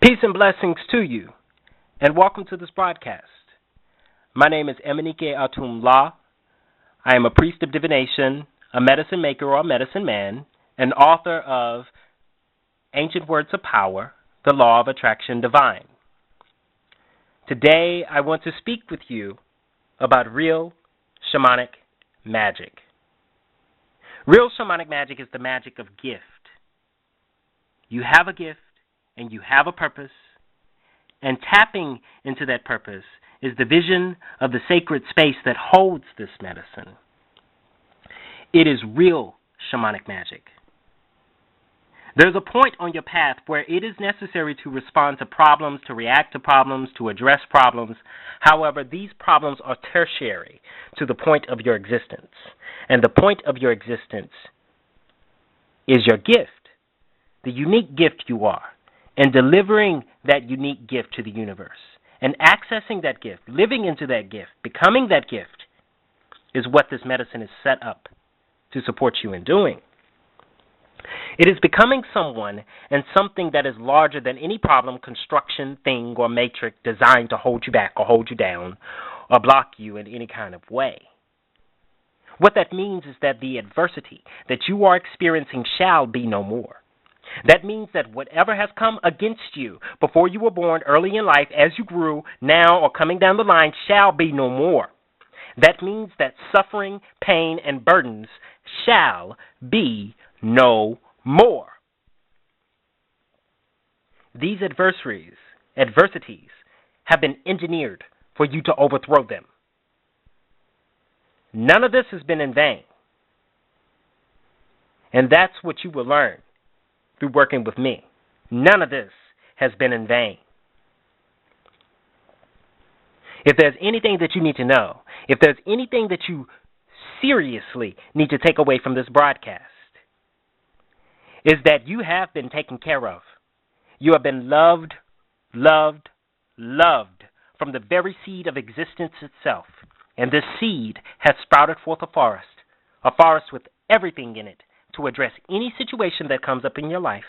Peace and blessings to you, and welcome to this broadcast. My name is Emenike Atum La. I am a priest of divination, a medicine maker or medicine man, and author of Ancient Words of Power, The Law of Attraction Divine. Today, I want to speak with you about real shamanic magic. Real shamanic magic is the magic of gift. You have a gift, and you have a purpose, and tapping into that purpose is the vision of the sacred space that holds this medicine. It is real shamanic magic. There's a point on your path where it is necessary to respond to problems, to react to problems, to address problems. However, these problems are tertiary to the point of your existence. And the point of your existence is your gift, the unique gift you are. And delivering that unique gift to the universe and accessing that gift, living into that gift, becoming that gift is what this medicine is set up to support you in doing. It is becoming someone and something that is larger than any problem, construction, thing, or matrix designed to hold you back or hold you down or block you in any kind of way. What that means is that the adversity that you are experiencing shall be no more. That means that whatever has come against you before you were born, early in life, as you grew, now, or coming down the line, shall be no more. That means that suffering, pain, and burdens shall be no more. These adversities have been engineered for you to overthrow them. None of this has been in vain. And that's what you will learn through working with me. None of this has been in vain. If there's anything that you need to know, if there's anything that you seriously need to take away from this broadcast, is that you have been taken care of. You have been loved, loved, loved from the very seed of existence itself. And this seed has sprouted forth a forest with everything in it, to address any situation that comes up in your life.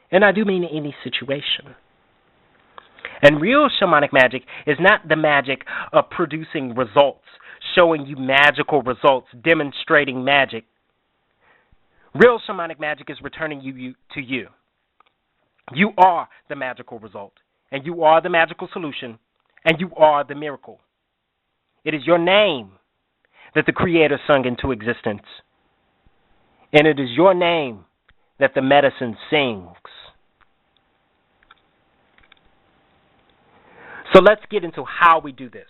And I do mean any situation. And real shamanic magic is not the magic of producing results, showing you magical results, demonstrating magic. Real shamanic magic is returning you to you. You are the magical result, and you are the magical solution, and you are the miracle. It is your name that the Creator sung into existence. And it is your name that the medicine sings. So let's get into how we do this.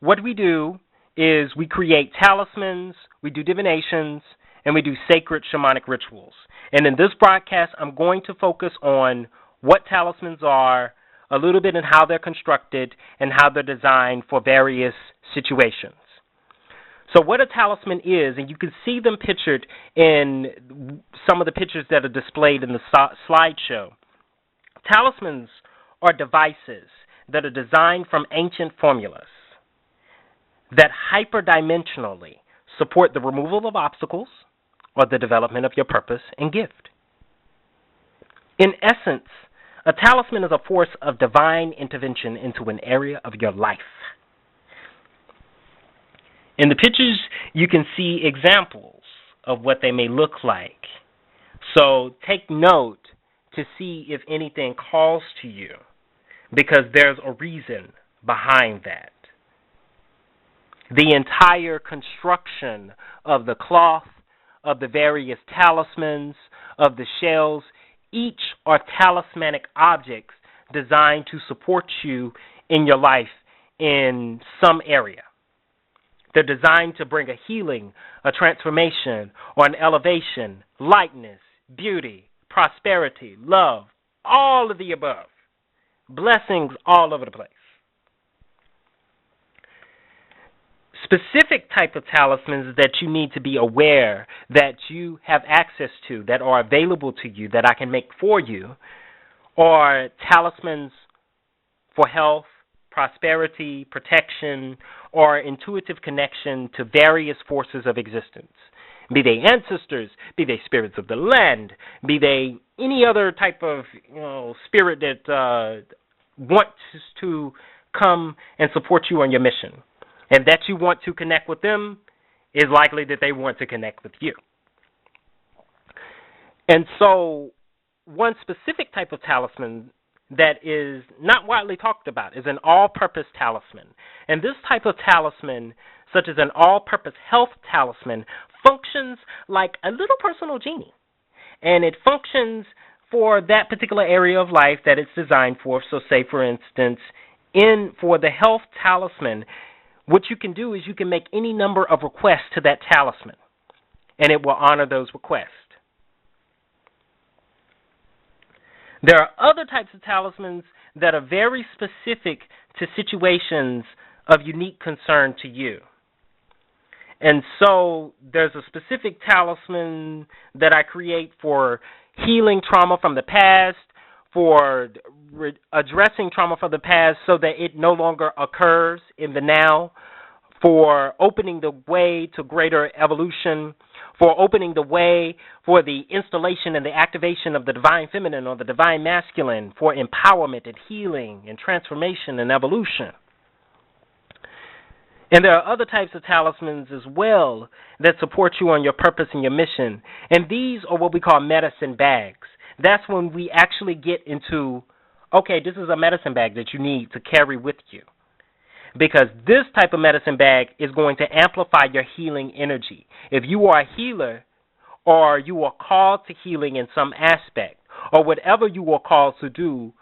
What we do is we create talismans, we do divinations, and we do sacred shamanic rituals. And in this broadcast, I'm going to focus on what talismans are, a little bit on how they're constructed, and how they're designed for various situations. So what a talisman is, and you can see them pictured in some of the pictures that are displayed in the slideshow. Talismans are devices that are designed from ancient formulas that hyperdimensionally support the removal of obstacles or the development of your purpose and gift. In essence, a talisman is a force of divine intervention into an area of your life. In the pictures, you can see examples of what they may look like. So take note to see if anything calls to you, because there's a reason behind that. The entire construction of the cloth, of the various talismans, of the shells, each are talismanic objects designed to support you in your life in some area. They're designed to bring a healing, a transformation, or an elevation, lightness, beauty, prosperity, love, all of the above. Blessings all over the place. Specific type of talismans that you need to be aware that you have access to, that are available to you, that I can make for you, are talismans for health, prosperity, protection, or intuitive connection to various forces of existence. be they ancestors, be they spirits of the land, be they any other type of spirit that wants to come and support you on your mission, and that you want to connect with them, is likely that they want to connect with you. And so one specific type of talisman that is not widely talked about is an all-purpose talisman. And this type of talisman, such as an all-purpose health talisman, functions like a little personal genie. And it functions for that particular area of life that it's designed for. So say, for instance, for the health talisman, what you can do is you can make any number of requests to that talisman, and it will honor those requests. There are other types of talismans that are very specific to situations of unique concern to you. And so there's a specific talisman that I create for healing trauma from the past, for addressing trauma from the past so that it no longer occurs in the now, for opening the way to greater evolution, for opening the way for the installation and the activation of the divine feminine or the divine masculine, for empowerment and healing and transformation and evolution. And there are other types of talismans as well that support you on your purpose and your mission. And these are what we call medicine bags. That's when we actually get into, okay, this is a medicine bag that you need to carry with you. Because this type of medicine bag is going to amplify your healing energy. If you are a healer, or you are called to healing in some aspect, or whatever you are called to do,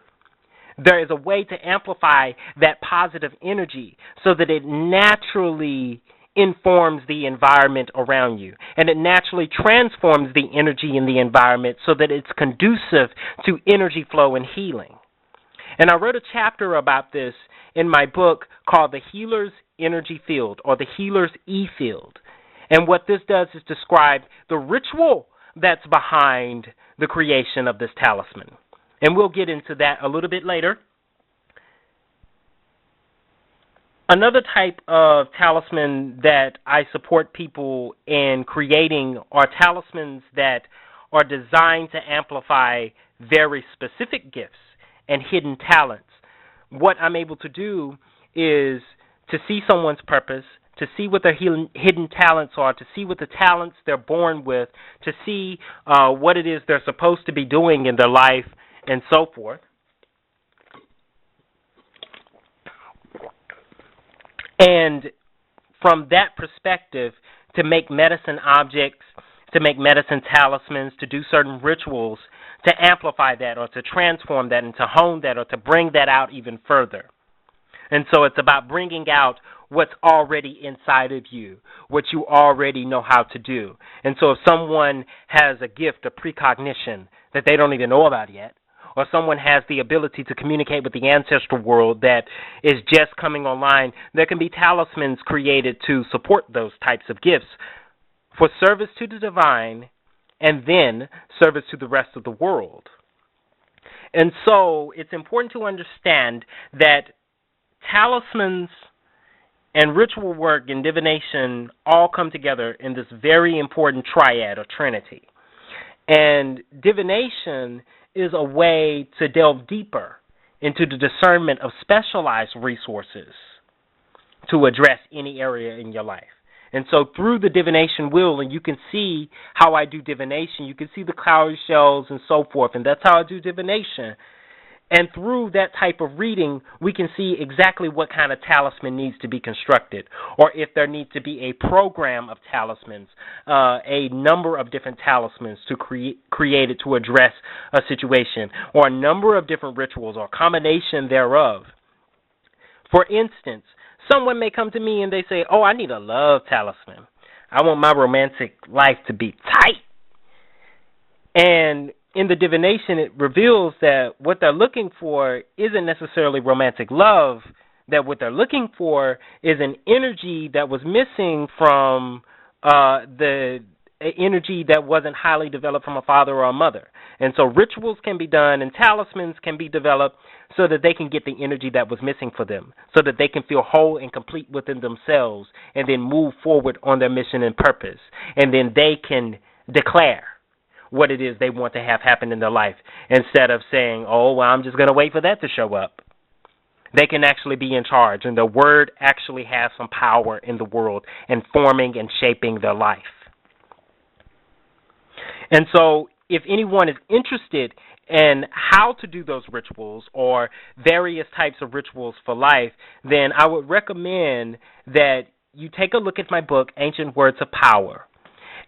there is a way to amplify that positive energy so that it naturally informs the environment around you. And it naturally transforms the energy in the environment so that it's conducive to energy flow and healing. And I wrote a chapter about this in my book called The Healer's Energy Field, or The Healer's E-Field. And what this does is describe the ritual that's behind the creation of this talisman. And we'll get into that a little bit later. Another type of talisman that I support people in creating are talismans that are designed to amplify very specific gifts and hidden talents. What I'm able to do is to see someone's purpose, to see what their hidden talents are, to see what the talents they're born with, to see what it is they're supposed to be doing in their life, and so forth. And from that perspective, to make medicine objects, to make medicine talismans, to do certain rituals, to amplify that or to transform that and to hone that or to bring that out even further. And so it's about bringing out what's already inside of you, what you already know how to do. And so if someone has a gift of precognition that they don't even know about yet, or someone has the ability to communicate with the ancestral world that is just coming online, there can be talismans created to support those types of gifts for service to the divine and then service to the rest of the world. And so it's important to understand that talismans and ritual work and divination all come together in this very important triad or trinity. And divination is a way to delve deeper into the discernment of specialized resources to address any area in your life. And so through the divination wheel, and you can see how I do divination, you can see the cowrie shells and so forth, and that's how I do divination. And through that type of reading, we can see exactly what kind of talisman needs to be constructed, or if there needs to be a program of talismans, a number of different talismans to create it to address a situation, or a number of different rituals or combination thereof. For instance, someone may come to me and they say, oh, I need a love talisman. I want my romantic life to be tight. And in the divination, it reveals that what they're looking for isn't necessarily romantic love, that what they're looking for is an energy that was missing from the energy that wasn't highly developed from a father or a mother. And so rituals can be done and talismans can be developed so that they can get the energy that was missing for them, so that they can feel whole and complete within themselves and then move forward on their mission and purpose. And then they can declare what it is they want to have happen in their life instead of saying, oh, well, I'm just going to wait for that to show up. They can actually be in charge, and the word actually has some power in the world in forming and shaping their life. And so if anyone is interested in how to do those rituals or various types of rituals for life, then I would recommend that you take a look at my book, Ancient Words of Power.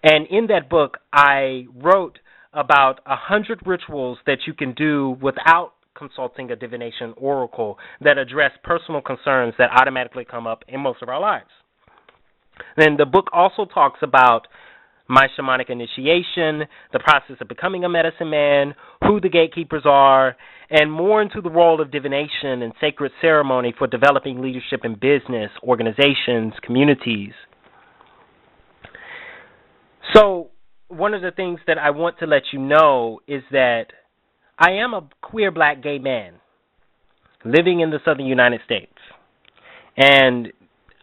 And in that book, I wrote about 100 rituals that you can do without consulting a divination oracle that address personal concerns that automatically come up in most of our lives. Then the book also talks about my shamanic initiation, the process of becoming a medicine man, who the gatekeepers are, and more into the role of divination and sacred ceremony for developing leadership in business, organizations, communities. So one of the things that I want to let you know is that I am a queer black gay man living in the southern United States. And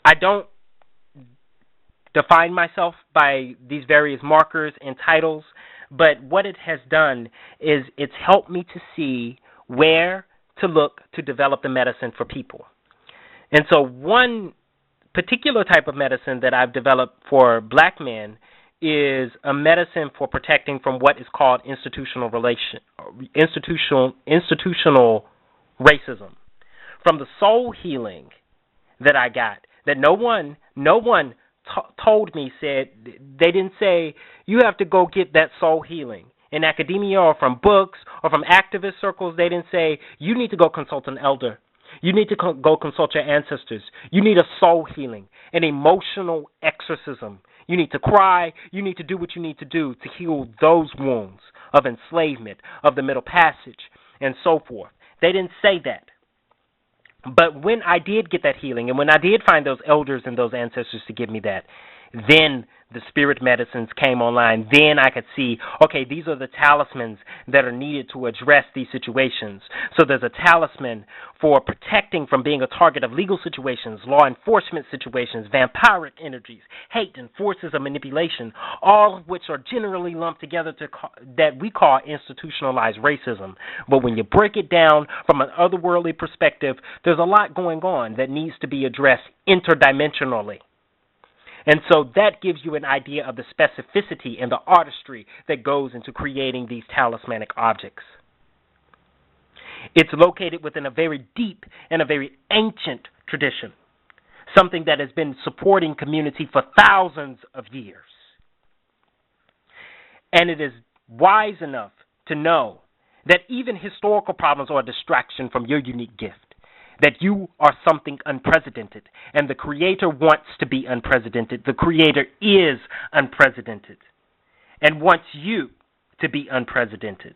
I don't define myself by these various markers and titles, but what it has done is it's helped me to see where to look to develop the medicine for people. And so one particular type of medicine that I've developed for black men is a medicine for protecting from what is called institutional racism. From the soul healing that I got, that no one told me, said, they didn't say, you have to go get that soul healing. In academia or from books or from activist circles, they didn't say, you need to go consult an elder. You need to go consult your ancestors. You need a soul healing, an emotional exorcism. You need to cry. You need to do what you need to do to heal those wounds of enslavement, of the Middle Passage, and so forth. They didn't say that. But when I did get that healing, and when I did find those elders and those ancestors to give me that, then the spirit medicines came online. Then I could see, okay, these are the talismans that are needed to address these situations. So there's a talisman for protecting from being a target of legal situations, law enforcement situations, vampiric energies, hate, and forces of manipulation, all of which are generally lumped together that we call institutionalized racism. But when you break it down from an otherworldly perspective, there's a lot going on that needs to be addressed interdimensionally. And so that gives you an idea of the specificity and the artistry that goes into creating these talismanic objects. It's located within a very deep and a very ancient tradition, something that has been supporting community for thousands of years. And it is wise enough to know that even historical problems are a distraction from your unique gift. That you are something unprecedented, and the Creator wants to be unprecedented. The Creator is unprecedented and wants you to be unprecedented.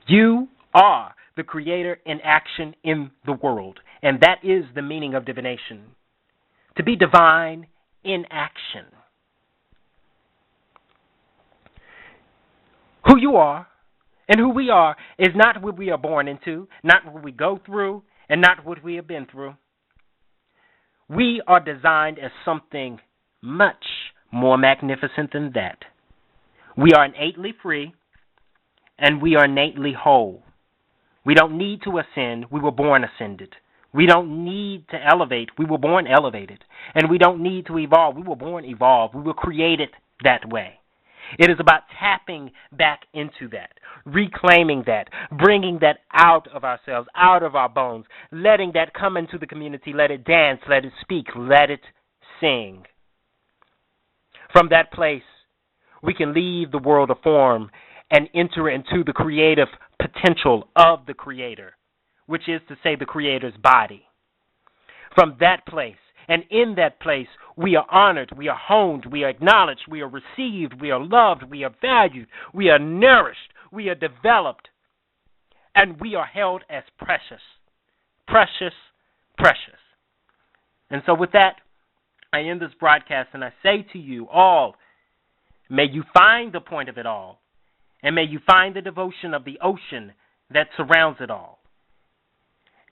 You are the Creator in action in the world, and that is the meaning of divination, to be divine in action. Who you are and who we are is not what we are born into, not what we go through, and not what we have been through. We are designed as something much more magnificent than that. We are innately free, and we are innately whole. We don't need to ascend. We were born ascended. We don't need to elevate. We were born elevated. And we don't need to evolve. We were born evolved. We were created that way. It is about tapping back into that, reclaiming that, bringing that out of ourselves, out of our bones, letting that come into the community, let it dance, let it speak, let it sing. From that place, we can leave the world of form and enter into the creative potential of the Creator, which is to say the Creator's body. From that place, and in that place, we are honored, we are honed, we are acknowledged, we are received, we are loved, we are valued, we are nourished, we are developed, and we are held as precious. Precious, precious. And so with that, I end this broadcast and I say to you all, may you find the point of it all, and may you find the devotion of the ocean that surrounds it all.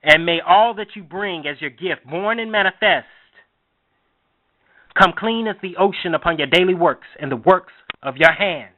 And may all that you bring as your gift, born and manifest, come clean as the ocean upon your daily works and the works of your hands.